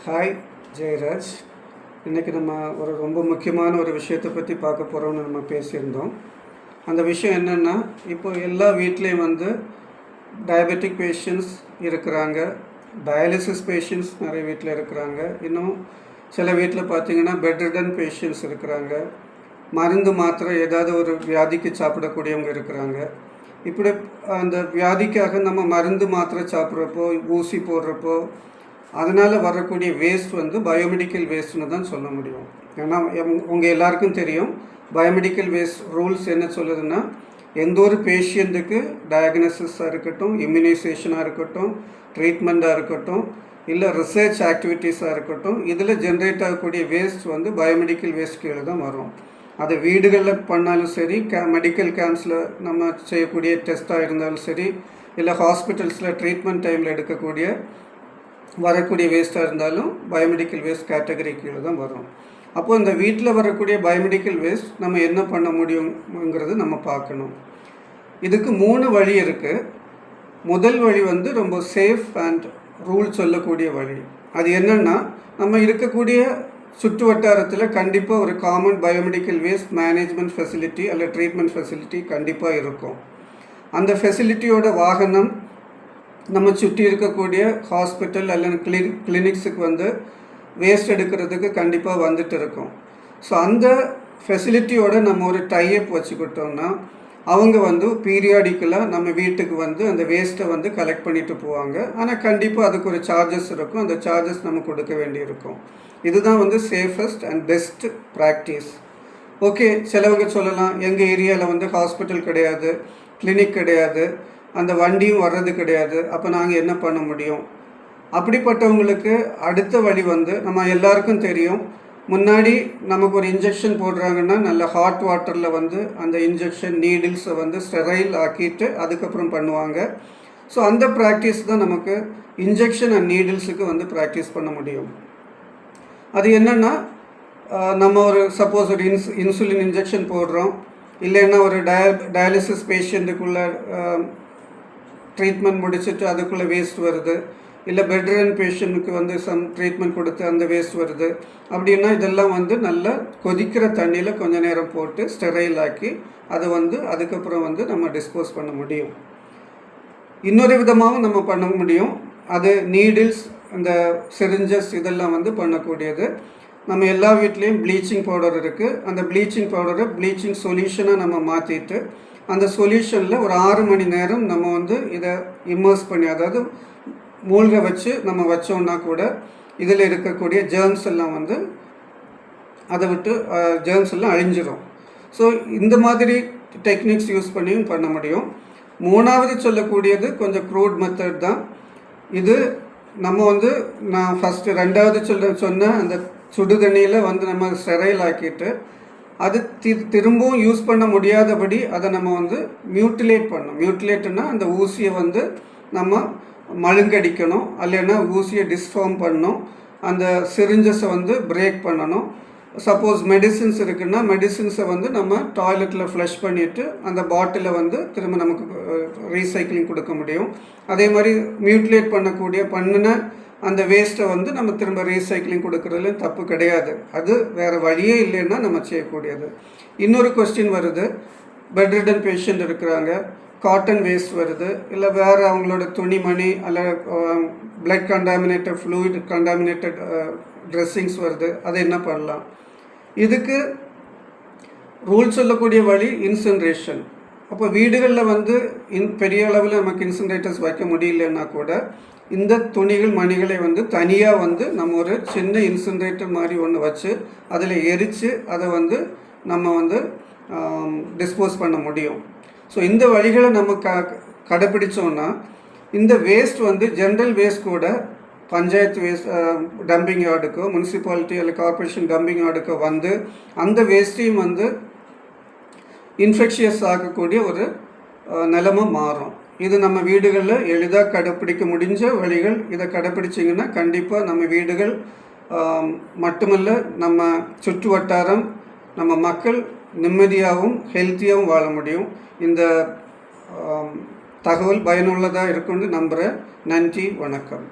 Hi Jayaraj. இன்றைக்கி நம்ம ரொம்ப முக்கியமான ஒரு விஷயத்தை பற்றி பார்க்க போகிறோம்னு நம்ம பேசியிருந்தோம். அந்த விஷயம் என்னென்னா, இப்போ எல்லா வீட்லேயும் டயபெட்டிக் பேஷண்ட்ஸ் இருக்கிறாங்க, டயாலிசிஸ் பேஷண்ட்ஸ் நிறைய வீட்டில் இருக்கிறாங்க, இன்னும் சில வீட்டில் பார்த்திங்கன்னா பெட்ரிடன் பேஷண்ட்ஸ் இருக்கிறாங்க, மருந்து மாத்திரை ஏதாவது ஒரு வியாதிக்கு சாப்பிடக்கூடியவங்க இருக்கிறாங்க. இப்படி அந்த வியாதிக்காக நம்ம மருந்து மாத்திரை சாப்பிட்றப்போ, ஊசி போடுறப்போ அதனால் வரக்கூடிய வேஸ்ட் பயோமெடிக்கல் வேஸ்ட்னு தான் சொல்ல முடியும். ஏன்னா உங்கள் எல்லாருக்கும் தெரியும், பயோமெடிக்கல் வேஸ்ட் ரூல்ஸ் என்ன சொல்லுதுன்னா, எந்த ஒரு பேஷண்ட்டுக்கு டயக்னோசிஸாக இருக்கட்டும், இம்யூனைசேஷனாக இருக்கட்டும், ட்ரீட்மெண்ட்டாக இருக்கட்டும், இல்லை ரிசர்ச் ஆக்டிவிட்டீஸாக இருக்கட்டும், இதில் ஜென்ரேட் ஆகக்கூடிய வேஸ்ட் பயோமெடிக்கல் வேஸ்ட் கீழே தான் வரும். அது வீடுகளில் பண்ணாலும் சரி, மெடிக்கல் கேம்ப்ஸில் நம்ம செய்யக்கூடிய டெஸ்ட்டாக இருந்தாலும் சரி, இல்லை ஹாஸ்பிட்டல்ஸில் ட்ரீட்மெண்ட் டைமில் எடுக்கக்கூடிய வரக்கூடிய வேஸ்ட்டாக இருந்தாலும் பயோமெடிக்கல் வேஸ்ட் கேட்டகரி கீழே தான் வரும். அப்போது இந்த வீட்டில் வரக்கூடிய பயோமெடிக்கல் வேஸ்ட் நம்ம என்ன பண்ண முடியுங்கிறது நம்ம பார்க்கணும். இதுக்கு 3 வழி இருக்குது. முதல் வழி ரொம்ப சேஃப் அண்ட் ரூல் சொல்லக்கூடிய வழி. அது என்னென்னா, நம்ம இருக்கக்கூடிய சுற்று வட்டாரத்தில் கண்டிப்பாக ஒரு common biomedical waste management facility அல்ல ட்ரீட்மெண்ட் ஃபெசிலிட்டி கண்டிப்பாக இருக்கும். அந்த ஃபெசிலிட்டியோட வாகனம் நம்ம சுற்றி இருக்கக்கூடிய ஹாஸ்பிட்டல் அல்லது கிளினிக்ஸுக்கு வேஸ்ட் எடுக்கிறதுக்கு கண்டிப்பாக வந்துட்டு இருக்கும். ஸோ அந்த ஃபெசிலிட்டியோட நம்ம ஒரு டைப் வச்சுக்கிட்டோம்னா, அவங்க பீரியாடிக்கலாக நம்ம வீட்டுக்கு அந்த வேஸ்ட்டை கலெக்ட் பண்ணிட்டு போவாங்க. ஆனால் கண்டிப்பாக அதுக்கு ஒரு சார்ஜஸ் இருக்கும். அந்த சார்ஜஸ் நம்ம கொடுக்க வேண்டியிருக்கும். இதுதான் safest and best practice. Okay, சிலவங்க சொல்லலாம், எங்கள் ஏரியாவில் ஹாஸ்பிட்டல் கிடையாது, கிளினிக் கிடையாது, அந்த வண்டியும் வர்றது கிடையாது, அப்போ நாங்கள் என்ன பண்ண முடியும்? அப்படிப்பட்டவங்களுக்கு அடுத்த வழி நம்ம எல்லாருக்கும் தெரியும், முன்னாடி நமக்கு ஒரு இன்ஜெக்ஷன் போடுறாங்கன்னா நல்ல ஹாட் வாட்டரில் அந்த இன்ஜெக்ஷன் நீடில்ஸை ஸ்டெரைல் ஆக்கிட்டு அதுக்கப்புறம் பண்ணுவாங்க. ஸோ அந்த ப்ராக்டிஸ் தான் நமக்கு இன்ஜெக்ஷன் அண்ட் நீடில்ஸுக்கு ப்ராக்டிஸ் பண்ண முடியும். அது என்னென்னா, நம்ம ஒரு சப்போஸ் ஒரு இன்சுலின் இன்ஜெக்ஷன் போடுறோம், இல்லைன்னா ஒரு டயாலிசிஸ் பேஷண்ட்டுக்குள்ள ட்ரீட்மெண்ட் முடிச்சுட்டு அதுக்குள்ளே வேஸ்ட் வருது, இல்லை பெட்ரிடன் பேஷண்ட்டுக்கு சம் ட்ரீட்மெண்ட் கொடுத்து அந்த வேஸ்ட் வருது அப்படின்னா, இதெல்லாம் நல்லா கொதிக்கிற தண்ணியில் கொஞ்சம் நேரம் போட்டு ஸ்டெரைல் ஆக்கி அதை அதுக்கப்புறம் நம்ம டிஸ்போஸ் பண்ண முடியும். இன்னொரு விதமாகவும் நம்ம பண்ண முடியும். அது நீடில்ஸ், இந்த சிரிஞ்சஸ் இதெல்லாம் பண்ணக்கூடியது. நம்ம எல்லா வீட்லேயும் ப்ளீச்சிங் பவுடர் இருக்குது. அந்த ப்ளீச்சிங் பவுடரை ப்ளீச்சிங் சொல்யூஷனை நம்ம மாற்றிட்டு அந்த சொல்யூஷனில் ஒரு 6 மணி நேரம் நம்ம இதை இம்மர்ஸ் பண்ணி, அதாவது மூழ்க வச்சு நம்ம வச்சோம்னா கூட இதில் இருக்கக்கூடிய ஜெர்ம்ஸ் எல்லாம் அதை விட்டு ஜெர்ம்ஸ் எல்லாம் அழிஞ்சிரும். ஸோ இந்த மாதிரி டெக்னிக்ஸ் யூஸ் பண்ணியும் பண்ண முடியும். 3வது சொல்லக்கூடியது கொஞ்சம் க்ரூட் மெத்தட் தான். இது நம்ம நான் ஃபஸ்ட்டு 2வது சொன்ன அந்த சுடு தண்ணியில் நம்ம ஸ்டெரைல் ஆக்கிட்டு அது திரும்பவும் யூஸ் பண்ண முடியாதபடி அதை நம்ம மியூட்டிலேட் பண்ணணும். மியூட்டிலேட்னா அந்த ஊசியை நம்ம மழுங்கடிக்கணும், இல்லைன்னா ஊசியை டிஸ்ஃபார்ம் பண்ணணும், அந்த சிரிஞ்சஸை பிரேக் பண்ணணும். சப்போஸ் மெடிசின்ஸ் இருக்குன்னா மெடிசின்ஸை நம்ம டாய்லெட்டில் ஃப்ளஷ் பண்ணிவிட்டு அந்த பாட்டிலை திரும்ப நமக்கு ரீசைக்கிளிங் கொடுக்க முடியும். அதே மாதிரி மியூட்டிலேட் பண்ணின அந்த வேஸ்ட்டை நம்ம திரும்ப ரீசைக்கிளிங் கொடுக்குறதுல தப்பு கிடையாது. அது வேறு வழியே இல்லைன்னா நம்ம செய்யக்கூடியது. இன்னொரு கொஸ்டின் வருது, பெட்ரிடன் பேஷண்ட் இருக்கிறாங்க, காட்டன் வேஸ்ட் வருது, இல்லை வேறு அவங்களோட துணிமணி அல்ல blood contaminated fluid contaminated dressings வருது, அதை என்ன பண்ணலாம்? இதுக்கு ரூல் சொல்லக்கூடிய வழி இன்சினரேஷன். அப்போ வீடுகளில் பெரிய அளவில் நமக்கு இன்சினரேட்டர்ஸ் வைக்க முடியலன்னா கூட இந்த துணிகள் மணிகளை தனியாக நம்ம ஒரு சின்ன இன்சினரேட்டர் மாதிரி ஒன்று வச்சு அதில் எரித்து அதை நம்ம டிஸ்போஸ் பண்ண முடியும். ஸோ இந்த வழிகளை நம்ம கடைப்பிடிச்சோன்னா இந்த வேஸ்ட் ஜென்ரல் வேஸ்ட் கூட பஞ்சாயத்து வேஸ்ட் டம்பிங் யார்டுக்கோ, முனிசிபாலிட்டி அல்ல கார்பரேஷன் டம்பிங் யார்டுக்கோ அந்த வேஸ்ட்டையும் இன்ஃபெக்ஷியஸ் ஆகக்கூடிய ஒரு நிலைமை மாறும். இது நம்ம வீடுகளில் எளிதாக கடைப்பிடிக்க முடிஞ்ச வழிகள். இதை கடைப்பிடிச்சிங்கன்னா கண்டிப்பாக நம்ம வீடுகள் மட்டுமல்ல, நம்ம சுற்று வட்டாரம், நம்ம மக்கள் நிம்மதியாகவும் ஹெல்த்தியாகவும் வாழ முடியும். இந்த தகவல் பயனுள்ளதாக இருக்குன்னு நம்புகிறேன். நன்றி, வணக்கம்.